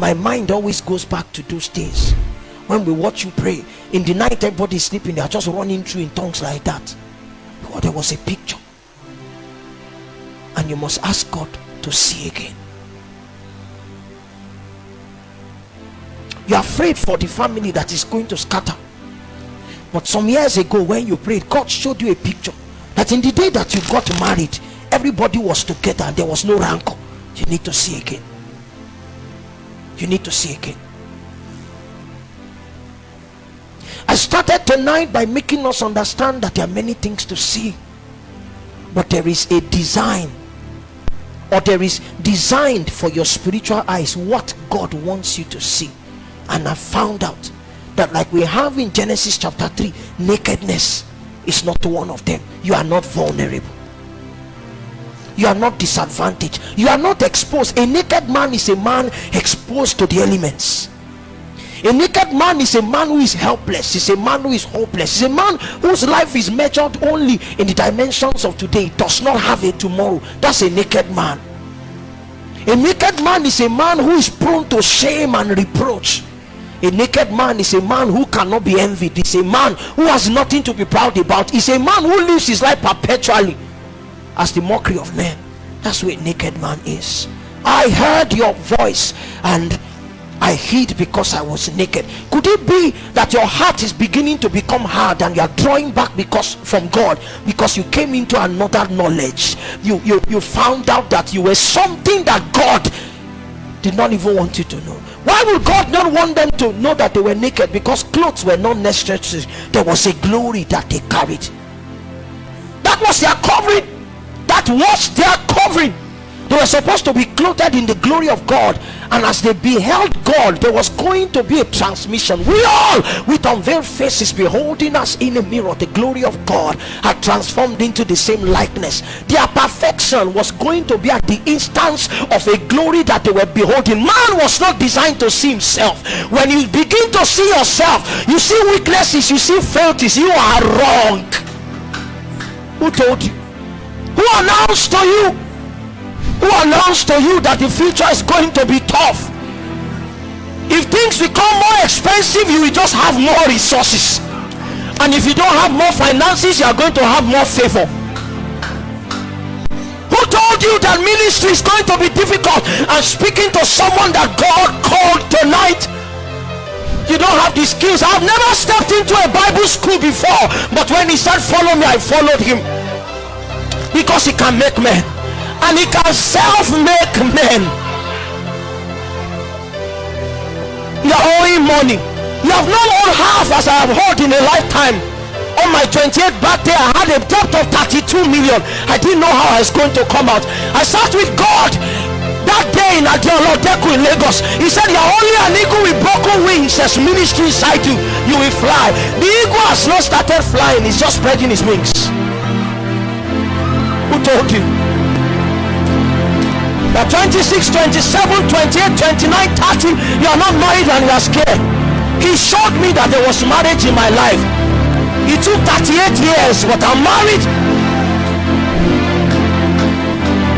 My mind always goes back to those days when we watch you pray. In the night, everybody is sleeping. They are just running through in tongues like that. Oh, there was a picture. And you must ask God to see again. You are afraid for the family that is going to scatter. But some years ago when you prayed, God showed you a picture that in the day that you got married, everybody was together and there was no rancor. You need to see again. You need to see again. I started tonight by making us understand that there are many things to see, but there is a design, or there is designed for your spiritual eyes what God wants you to see. And I found out that, like we have in Genesis chapter 3, nakedness is not one of them. You are not vulnerable. You are not disadvantaged. You are not exposed. A naked man is a man exposed to the elements. A naked man is a man who is helpless. He's a man who is hopeless. He's a man whose life is measured only in the dimensions of today. He does not have a tomorrow. That's a naked man. A naked man is a man who is prone to shame and reproach. A naked man is a man who cannot be envied. It's a man who has nothing to be proud about. It's a man who lives his life perpetually as the mockery of men. That's what a naked man is. I heard your voice and I hid because I was naked. Could it be that your heart is beginning to become hard and you are drawing back from God because you came into another knowledge? You found out that you were something that God did not even want you to know. Why would God not want them to know that they were naked? Because clothes were not necessary. There was a glory that they carried. That was their covering. That was their covering. They were supposed to be clothed in the glory of God, and as they beheld God, there was going to be a transmission. We all, with unveiled faces, beholding us in a mirror, the glory of God had transformed into the same likeness. Their perfection was going to be at the instance of a glory that they were beholding. Man was not designed to see himself. When you begin to see yourself, you see weaknesses, you see frailties. You are wrong. Who told you? Who announced to you? Who announced to you that the future is going to be tough? If things become more expensive, you will just have more resources, and if you don't have more finances, you are going to have more favor. Who told you that ministry is going to be difficult? And speaking to someone that God called tonight, you don't have the skills. I've never stepped into a Bible school before, but when he said follow me, I followed him, because he can make men. And he can self-make men. You are owing money. You have not owed half as I have owed in a lifetime. On my 28th birthday, I had a debt of 32 million. I didn't know how I was going to come out. I sat with God that day in Agboola in Lagos. He said, you are only an eagle with broken wings. There's ministry inside you. You will fly. The eagle has not started flying. He's just spreading his wings. Who told you? At 26, 27, 28, 29, 30, you are not married and you are scared. He showed me that there was marriage in my life. It took 38 years, but I'm married.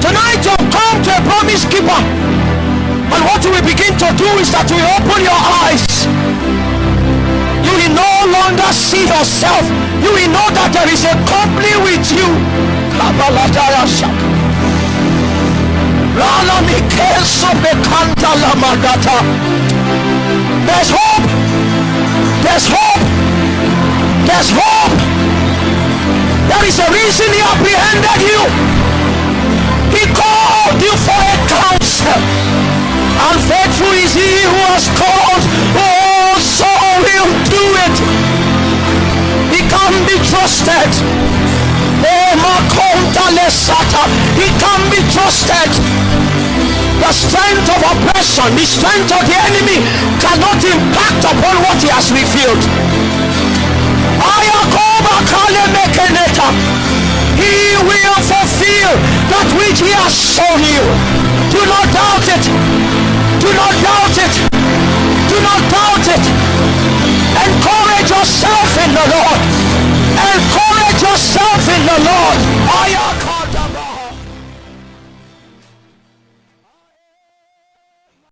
Tonight you have come to a promise keeper, and what you will begin to do is that you will open your eyes. You will no longer see yourself. You will know that there is a company with you. There's hope. There's hope. There's hope. There is a reason he apprehended you. He called you for a counsel. And faithful is he who has called. Oh, so will do it. He can be trusted. He can be trusted. The strength of oppression, the strength of the enemy cannot impact upon what he has revealed. He will fulfill that which he has shown you. Do not doubt it. Do not doubt it. Do not doubt it. Encourage yourself in the Lord. Encourage yourself in the Lord.